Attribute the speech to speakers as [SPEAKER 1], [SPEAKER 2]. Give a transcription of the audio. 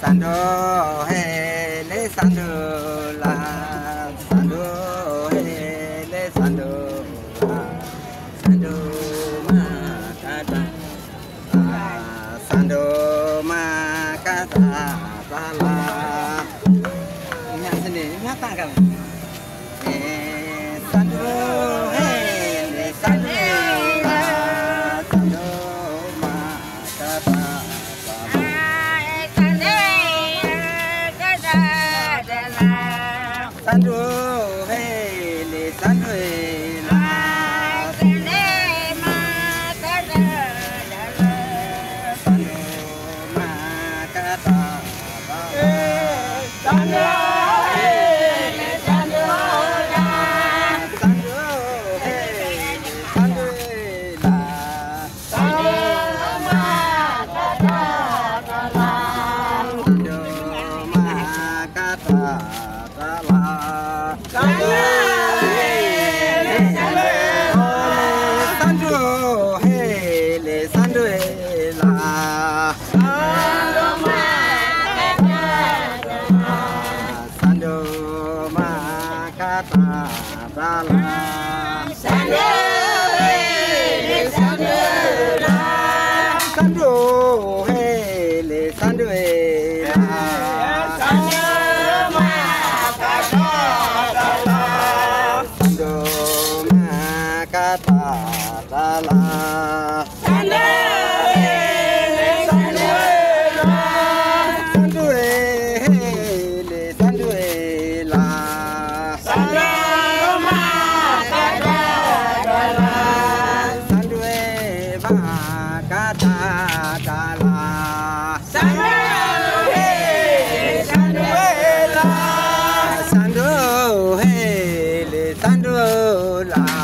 [SPEAKER 1] Sando he le sando la sando he le sando la sando ma kata sando ma kata la nyat sini nyata kan sando he le sando la sando ma kata Sando hey le sando la sando ma kata sando ma kata sando hey le sando la sando hey le sando la sando ma kata sando ma kata Sando hey le sando la sando ma sando ma kata la sando hey le sando la sando hey le sando la kata la sando le sando la sando le sando la sando ma kata la sando ma kata la sando le sando la sando le sando la